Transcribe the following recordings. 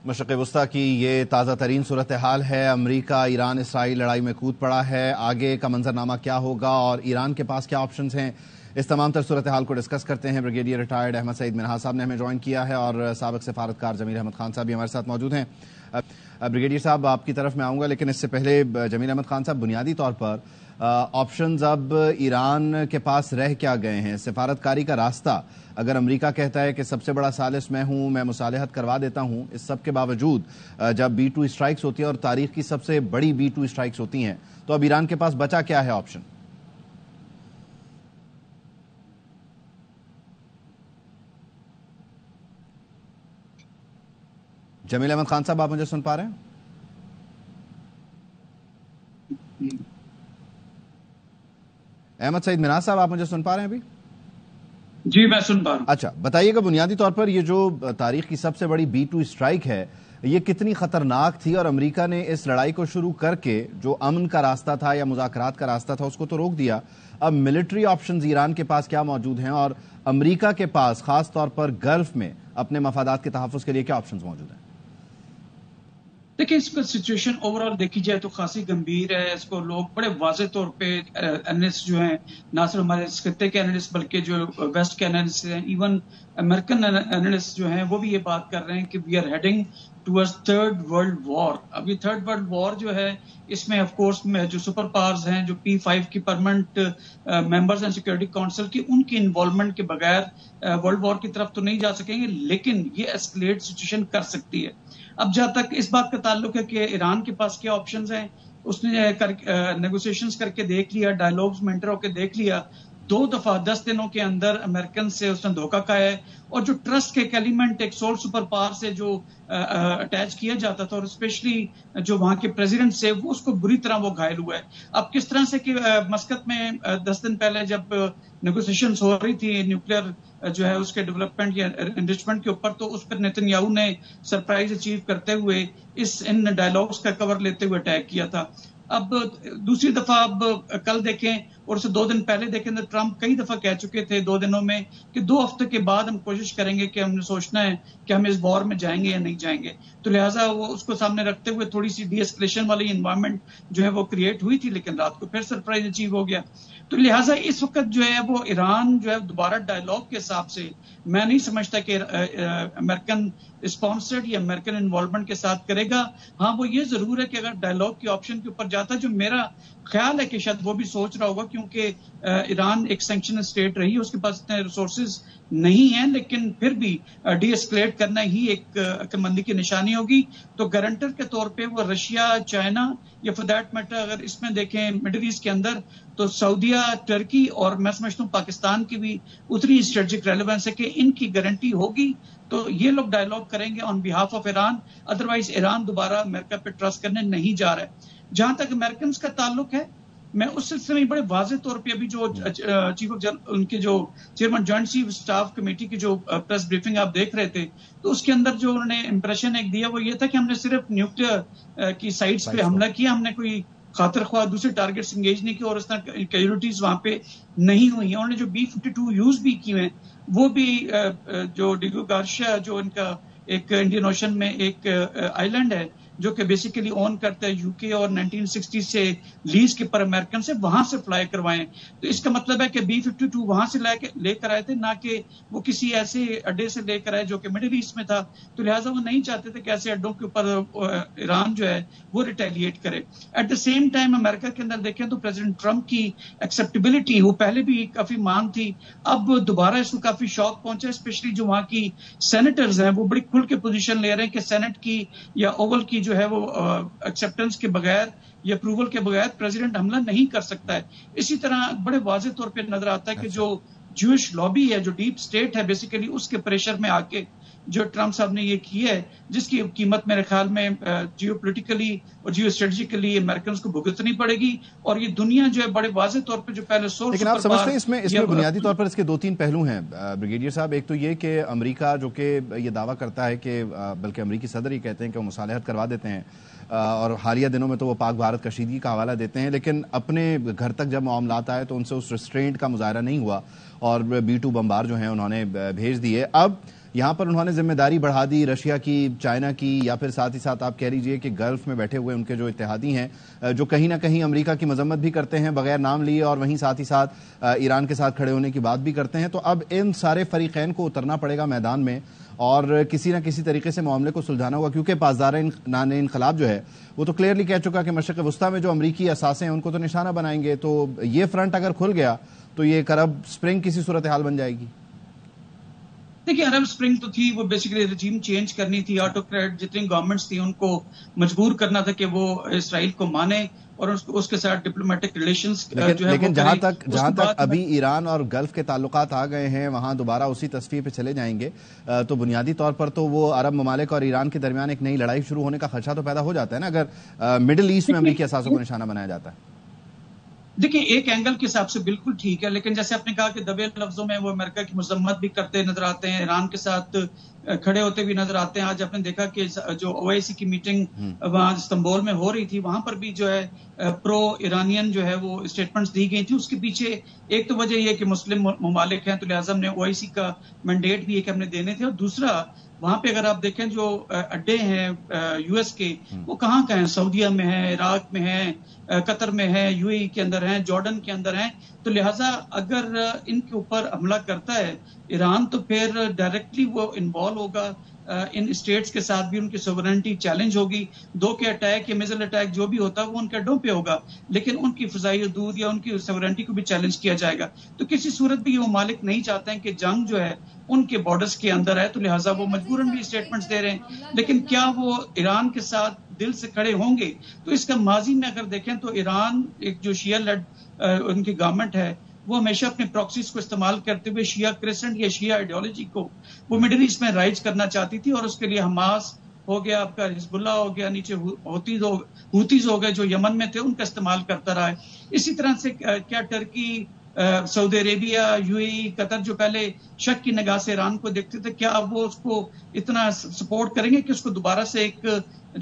مشرق وسطی کی یہ تازہ ترین صورتحال ہے۔ امریکہ ایران اسرائیل لڑائی میں کود پڑا ہے۔ آگے کا منظرنامہ کیا ہوگا اور ایران کے پاس کیا آپشنز ہیں، اس تمام تر صورتحال کو ڈسکس کرتے ہیں۔ بریگیڈیئر ریٹائرڈ احمد سعید منہا صاحب نے ہمیں جوائن کیا ہے اور سابق سفارتکار جمیل احمد خان صاحب بھی ہمارے ساتھ موجود ہیں۔ بریگیڈیئر صاحب، آپ کی طرف میں آؤں گا، لیکن اس سے پہلے جمیل احمد خان صاحب، بنیادی طور پر آپشنز اب ایران کے پاس رہ کیا گئے ہیں؟ سفارتکاری کا راستہ اگر امریکہ کہتا ہے کہ سب سے بڑا ثالث میں ہوں، میں مصالحت کروا دیتا ہوں، اس سب کے باوجود جب B-2 اسٹرائکس ہوتی ہیں اور تاریخ کی سب سے بڑی B-2 اسٹرائکس ہوتی ہیں، تو اب ایران کے پاس بچا کیا ہے آپشن؟ جمیل احمد خان صاحب، آپ مجھے سن پا رہے ہیں؟ احمد سعید منہا صاحب، آپ مجھے سن پا رہے ہیں ابھی؟ جی میں سن پا رہا ہوں۔ اچھا بتائیے گا، بنیادی طور پر یہ جو تاریخ کی سب سے بڑی B-2 اسٹرائک ہے، یہ کتنی خطرناک تھی اور امریکہ نے اس لڑائی کو شروع کر کے جو امن کا راستہ تھا یا مذاکرات کا راستہ تھا اس کو تو روک دیا۔ اب ملٹری آپشنز ایران کے پاس کیا موجود ہیں اور امریکہ کے پاس خاص طور پر گلف میں اپنے مفادات کے تحفظ کے لیے کیا آپشنز موجود ہیں؟ دیکھیں، اس کو سچویشن اوورال دیکھی جائے تو خاصی گمبھیر ہے۔ اس کو لوگ بڑے واضح طور پہ اینالسٹ جو ہیں، نہ صرف ہمارے اس خطے کے اینالسٹ بلکہ جو ویسٹ کے اینالسٹ ہیں، ایون امریکن اینالسٹ جو ہیں، وہ بھی یہ بات کر رہے ہیں کہ we are heading towards third world war. اب یہ تھرڈ ورلڈ وار جو ہے، اس میں آف کورس جو سپر پاورز ہیں، جو P5 کی پرماننٹ ممبرز ہیں سیکورٹی کونسل کی، ان کی انوالومنٹ کے بغیر ورلڈ وار کی طرف تو نہیں جا سکیں گے، لیکن یہ ایسکلیٹ سچویشن کر سکتی ہے۔ اب جہاں تک اس بات کا تعلق ہے کہ ایران کے پاس کیا آپشنز ہیں، اس نے نیگوسیشنز کر کے دیکھ لیا، ڈائیلاگز میں انٹر ہو کے دیکھ لیا، 2 دفعہ 10 دنوں کے اندر امریکن سے اس نے دھوکہ کھایا ہے، اور جو ٹرسٹ کے ایک ایلیمنٹ ایک سول سپر پاور سے جو اٹیچ کیا جاتا تھا، اور اسپیشلی جو وہاں کے پریزیڈنٹ سے، وہ اس کو بری طرح وہ گھائل ہوا ہے۔ اب کس طرح سے کہ مسقط میں 10 دن پہلے جب نیگوسیشنز ہو رہی تھی نیوکلیئر جو ہے اس کے ڈیولپمنٹ یا انرچمنٹ کے اوپر، تو اس پر نیتن یاہو نے سرپرائز اچیو کرتے ہوئے ان ڈائیلاگز کا کور لیتے ہوئے اٹیک کیا تھا۔ اب دوسری دفعہ اب کل دیکھیں اور اسے 2 دن پہلے دیکھیں تو ٹرمپ کئی دفعہ کہہ چکے تھے 2 دنوں میں کہ 2 ہفتے کے بعد ہم کوشش کریں گے کہ ہم نے سوچنا ہے کہ ہم اس وار میں جائیں گے یا نہیں جائیں گے۔ تو لہٰذا وہ اس کو سامنے رکھتے ہوئے تھوڑی سی ڈی اسکلیشن والی انوائرمنٹ جو ہے وہ کریٹ ہوئی تھی، لیکن رات کو پھر سرپرائز اچیو ہو گیا۔ تو لہٰذا اس وقت جو ہے وہ ایران جو ہے دوبارہ ڈائیلاگ کے حساب سے میں نہیں سمجھتا کہ امریکن اسپانسرڈ یا امریکن انوالومنٹ کے ساتھ کرے گا۔ ہاں، وہ یہ ضرور ہے کہ اگر ڈائیلاگ کی آپشن کے اوپر جاتا ہے، جو میرا خیال ہے کہ شاید وہ بھی سوچ رہا ہوگا، کیونکہ ایران ایک سینکشن اسٹیٹ رہی ہے، اس کے پاس اتنے ریسورسز نہیں ہیں، لیکن پھر بھی ڈی اسکلیٹ کرنا ہی ایک عقل مندی کی نشانی ہوگی۔ تو گارنٹر کے طور پہ وہ رشیا، چائنا یا فور دیٹ میٹر اگر اس میں دیکھیں مڈل ایسٹ کے اندر تو سعودیہ، ٹرکی اور میں سمجھتا ہوں پاکستان کی بھی اتنی اسٹریٹجک ریلیونس ہے کہ ان کی گارنٹی ہوگی تو یہ لوگ ڈائیلاگ کریں گے on behalf of Iran. Otherwise Iran دوبارہ امریکہ پہ ٹرسٹ کرنے نہیں جا رہا ہے۔ جہاں تک امریکنز کا تعلق ہے، میں اس سلسلے میں بڑے واضح طور پہ ابھی جو چیف آف ان کے جو chairman joint chief staff committee کی جو پریس بریفنگ آپ دیکھ رہے تھے، تو اس کے اندر جو انہوں نے امپریشن ایک دیا وہ یہ تھا کہ ہم نے صرف نیوکلیئر کی سائٹس پہ حملہ کیا، ہم نے کوئی خاطر خواہ دوسرے ٹارگیٹس انگیج نہیں کیا اور اس طرح کیجولیٹیز وہاں پہ نہیں ہوئی ہیں۔ انہوں نے جو B-52 یوز بھی کیے ہیں، وہ بھی جو ڈیگو گارشیا جو ان کا ایک انڈین اوشن میں ایک آئی لینڈ ہے جو کہ بیسیکلی اون کرتا ہے UK اور 1960 سے لیز کے پر امریکن سے، وہاں سے فلائی کروائیں۔ تو اس کا مطلب ہے کہ B-52 وہاں سے لے کر آئے تھے، نہ کہ وہ کسی ایسے اڈے سے لے کر آئے جو کہ مڈل ایسٹ میں تھا۔ تو لہٰذا وہ نہیں چاہتے تھے کہ ایسے اڈوں کے اوپر ایران جو ہے وہ ریٹیلیٹ کرے۔ ایٹ دا سیم ٹائم امریکہ کے اندر دیکھیں تو پریزیڈنٹ ٹرمپ کی ایکسیپٹیبلٹی، وہ پہلے بھی کافی مانگ تھی، اب دوبارہ اس کو کافی شوق پہنچا، اسپیشلی جو وہاں کی سینیٹرز ہیں وہ بڑی کھل کے پوزیشن لے رہے ہیں کہ سینٹ کی یا اوول کی جو ہے وہ ایکسیپٹنس کے بغیر یا اپروول کے بغیر پریزیڈنٹ حملہ نہیں کر سکتا ہے۔ اسی طرح بڑے واضح طور پہ نظر آتا ہے کہ جو جوش لابی ہے، جو ڈیپ سٹیٹ ہے بیسیکلی، اس کے پریشر میں آ کے جو ٹرمپ صاحب نے یہ کی ہے، جس کی قیمت میرے خیال میں جیو پولیٹیکلی اور جیو اسٹریٹجیکلی امریکنز کو بھگتنی پڑے گی، اور یہ دنیا جو ہے بڑے واضح طور پہ جو پہلے لیکن آپ سمجھتے ہیں اس میں بنیادی طور پر اس کے 2-3 پہلو ہیں بریگیڈیئر صاحب۔ ایک تو یہ کہ امریکہ جو کہ یہ دعویٰ کرتا ہے کہ بلکہ امریکی صدر ہی کہتے ہیں کہ وہ مصالحت کروا دیتے ہیں، اور حالیہ دنوں میں تو وہ پاک بھارت کشیدگی کا حوالہ دیتے ہیں، لیکن اپنے گھر تک جب معاملات آئے تو ان سے اس ریسٹرینٹ کا مظاہرہ نہیں ہوا اور B-2 بمبار جو ہیں انہوں نے بھیج دیے۔ اب یہاں پر انہوں نے ذمہ داری بڑھا دی رشیا کی، چائنا کی، یا پھر ساتھ ہی ساتھ آپ کہہ لیجئے کہ گلف میں بیٹھے ہوئے ان کے جو اتحادی ہیں جو کہیں نہ کہیں امریکہ کی مذمت بھی کرتے ہیں بغیر نام لیے، اور وہیں ساتھ ہی ساتھ ایران کے ساتھ کھڑے ہونے کی بات بھی کرتے ہیں. تو اب ان سارے فریقین کو اترنا پڑے گا میدان میں اور کسی نہ کسی طریقے سے معاملے کو سلجھانا ہوگا، کیونکہ پاسدار انقلاب جو ہے وہ تو کلیئرلی کہہ چکا کہ مشرق وسطیٰ میں جو امریکی اثاثے ہیں ان کو تو نشانہ بنائیں گے. تو یہ فرنٹ اگر کھل گیا تو یہ ایک عرب سپرنگ کسی صورتحال بن جائے گی. دیکھیں عرب سپرنگ تو تھی، وہ بیسیکلی رجیم چینج کرنی تھی. آٹوکریٹ جتنی گورنمنٹس تھی ان کو مجبور کرنا تھا کہ وہ اسرائیل کو مانے اور اس کے ساتھ ڈپلومیٹک ریلیشنز جو ہے. لیکن جہاں تک ابھی ایران اور گلف کے تعلقات آ گئے ہیں وہاں دوبارہ اسی تصفیے پہ چلے جائیں گے تو بنیادی طور پر تو وہ عرب ممالک اور ایران کے درمیان ایک نئی لڑائی شروع ہونے کا خدشہ تو پیدا ہو جاتا ہے نا اگر مڈل ایسٹ میں امریکی اثاثوں کو نشانہ بنایا جاتا ہے. دیکھیں ایک اینگل کے حساب سے بالکل ٹھیک ہے، لیکن جیسے آپ نے کہا کہ دبے لفظوں میں وہ امریکہ کی مذمت بھی کرتے نظر آتے ہیں، ایران کے ساتھ کھڑے ہوتے بھی نظر آتے ہیں. آج آپ نے دیکھا کہ جو OIC کی میٹنگ وہاں استنبول میں ہو رہی تھی وہاں پر بھی جو ہے پرو ایرانین جو ہے وہ اسٹیٹمنٹس دی گئی تھی. اس کے پیچھے ایک تو وجہ یہ کہ مسلم ممالک ہیں تو لہٰذا ہم نے OIC کا مینڈیٹ بھی ایک ہم نے دینے تھے، اور دوسرا وہاں پہ اگر آپ دیکھیں جو اڈے ہیں US کے وہ کہاں کا ہیں، سعودیہ میں ہیں، عراق میں ہیں، قطر میں ہے، UAE کے اندر ہیں، جارڈن کے اندر ہیں. تو لہٰذا اگر ان کے اوپر حملہ کرتا ہے ایران تو پھر ڈائریکٹلی وہ انوالو ہوگا ان اسٹیٹس کے ساتھ بھی، ان کی سوورنٹی چیلنج ہوگی. دو کے اٹیک یا میزل اٹیک جو بھی ہوتا ہے وہ ان کے اڈوں پہ ہوگا، لیکن ان کی فضائی حدود یا ان کی سوورنٹی کو بھی چیلنج کیا جائے گا. تو کسی صورت بھی یہ ممالک نہیں چاہتے ہیں کہ جنگ جو ہے ان کے بارڈرز کے اندر ہے، تو لہٰذا وہ مجبوراً بھی اسٹیٹمنٹس دے رہے ہیں. لیکن کیا وہ ایران کے ساتھ دل سے کھڑے ہوں گے؟ تو اس کا ماضی میں اگر دیکھیں تو ایران ایک جو شیعہ لیڈ ان کی گورنمنٹ ہے وہ ہمیشہ اپنے پراکسیز کو استعمال کرتے ہوئے شیعہ کرسنٹ یا شیعہ آئیڈیالوجی کو وہ مڈل ایسٹ میں رائج کرنا چاہتی تھی، اور اس کے لیے حماس ہو گیا، آپ کا حزب اللہ ہو گیا، نیچے ہوتیز ہو گئے جو یمن میں تھے، ان کا استعمال کرتا رہا ہے. اسی طرح سے کیا ٹرکی، سعودی عربیہ، UAE، قطر جو پہلے شک کی نگاہ سے ایران کو دیکھتے تھے، کیا اب وہ اس کو اتنا سپورٹ کریں گے کہ اس کو دوبارہ سے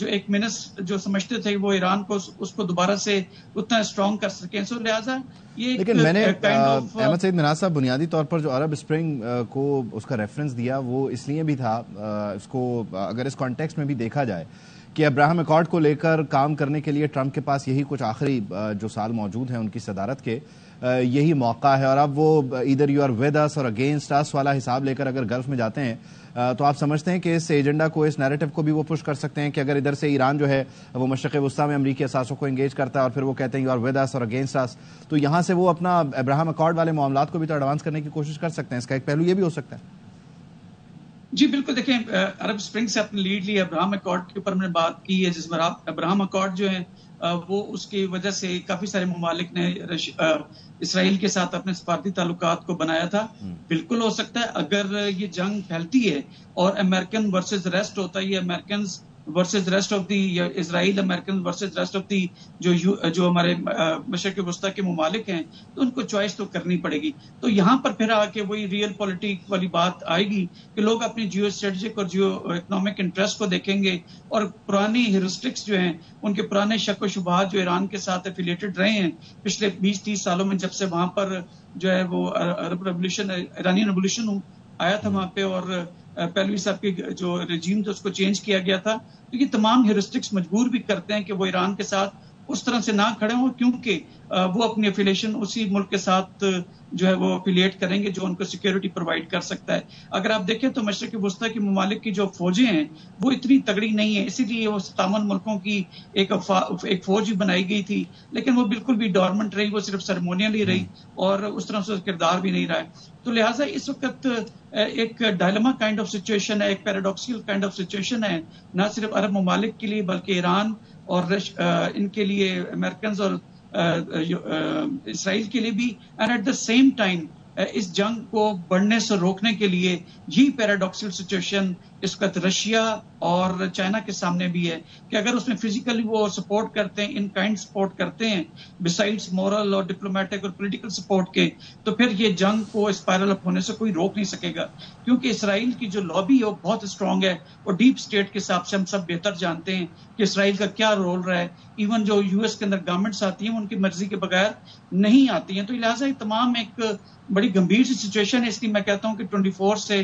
ایک منس جو سمجھتے تھے وہ ایران کو اس کو دوبارہ سے اتنا اسٹرانگ کر سکیں. سو لہٰذا یہ لیکن میں نے احمد سعید مناز صاحب بنیادی طور پر جو عرب اسپرنگ کو اس کا ریفرنس دیا وہ اس لیے بھی تھا، اس کو اگر اس کانٹیکسٹ میں بھی دیکھا جائے کہ ابراہم ایکارڈ کو لے کر کام کرنے کے لیے ٹرمپ کے پاس یہی کچھ آخری جو سال موجود ہیں ان کی صدارت کے، یہی موقع ہے. اور اب وہ ایدر یو آر ود اس اور اگینسٹ اس والا حساب لے کر اگر گلف میں جاتے ہیں تو آپ سمجھتے ہیں کہ اس ایجنڈا کو، اس نیریٹو کو بھی وہ پش کر سکتے ہیں کہ اگر ادھر سے ایران جو ہے وہ مشرق وسطیٰ میں امریکی اثاثوں کو انگیج کرتا ہے اور پھر وہ کہتے ہیں یو آر ود اس اور اگینسٹ اس، تو یہاں سے وہ اپنا ابراہم ایکارڈ والے معاملات کو بھی تو ایڈوانس کرنے کی کوشش کر سکتے ہیں. اس کا ایک پہلو یہ بھی ہو سکتا ہے. جی بالکل. دیکھیں عرب اسپرنگ سے اپنے لیڈ لی، ابراہم ایکارڈ کے اوپر ہم نے بات کی ہے، جس میں ابراہم ایکارڈ جو ہے وہ اس کی وجہ سے کافی سارے ممالک نے اسرائیل کے ساتھ اپنے سفارتی تعلقات کو بنایا تھا. بالکل ہو سکتا ہے اگر یہ جنگ پھیلتی ہے اور امریکن ورسز ریسٹ ہوتا ہے، یہ Americans versus rest of the یا Israel American versus rest of the جو ہمارے مشرق وسطیٰ کے ممالک ہیں، تو ان کو چوائس تو کرنی پڑے گی. تو یہاں پر پھر آ کے وہی ریئل پولیٹک والی بات آئے گی کہ لوگ اپنی جیو اسٹریٹجک اور جیو اکنامک انٹرسٹ کو دیکھیں گے، اور پرانی ہیورسٹکس جو ہیں ان کے پرانے شک و شبہات جو ایران کے ساتھ ایفیلیٹڈ رہے ہیں پچھلے 20-30 سالوں میں، جب سے وہاں پر جو ہے وہ عرب ریولیوشن، ایرانی ریولیوشن آیا تھا وہاں پہ، اور پہلوی صاحب کی جو رجیم تھا اس کو چینج کیا گیا تھا، تو یہ تمام ہیورسٹکس مجبور بھی کرتے ہیں کہ وہ ایران کے ساتھ اس طرح سے نہ کھڑے ہوں، کیونکہ وہ اپنی افیلیشن اسی ملک کے ساتھ جو ہے وہ افیلیٹ کریں گے جو ان کو سیکیورٹی پرووائڈ کر سکتا ہے. اگر آپ دیکھیں تو مشرق وسطیٰ کے ممالک کی جو فوجیں ہیں وہ اتنی تگڑی نہیں ہیں، اسی لیے وہ 57 ملکوں کی ایک فوج بھی بنائی گئی تھی، لیکن وہ بالکل بھی ڈورمنٹ رہی، وہ صرف سرمونیل ہی رہی اور اس طرح سے کردار بھی نہیں رہا ہے. تو لہٰذا اس وقت ایک ڈائلما کائنڈ آف سچویشن ہے، ایک پیراڈاکسل کائنڈ آف سچویشن ہے، نہ صرف عرب ممالک کے لیے بلکہ ایران اور ان کے لیے امریکنز اور اسرائیل کے لیے بھی. And at the same time اس جنگ کو بڑھنے سے روکنے کے لیے یہ پیراڈاکسل سچویشن اس وقت رشیا اور چائنا کے سامنے بھی ہے کہ اگر اس میں فزیکلی وہ سپورٹ کرتے ہیں، ان کائنڈ سپورٹ کرتے ہیں بسائڈز مورل اور ڈپلومیٹک اور پولیٹیکل سپورٹ کے، تو پھر یہ جنگ کو اسپائرل اپ ہونے سے کوئی روک نہیں سکے گا. کیونکہ اسرائیل کی جو لابی ہے وہ بہت اسٹرانگ ہے، اور ڈیپ اسٹیٹ کے حساب سے ہم سب بہتر جانتے ہیں کہ اسرائیل کا کیا رول رہا ہے. ایون جو US کے اندر گورنمنٹس آتی ہیں ان کی مرضی کے بغیر نہیں آتی ہیں. تو لہٰذا یہ تمام ایک بڑی گمبھیر سی سچویشن ہے. اس لیے میں کہتا ہوں کہ 24 سے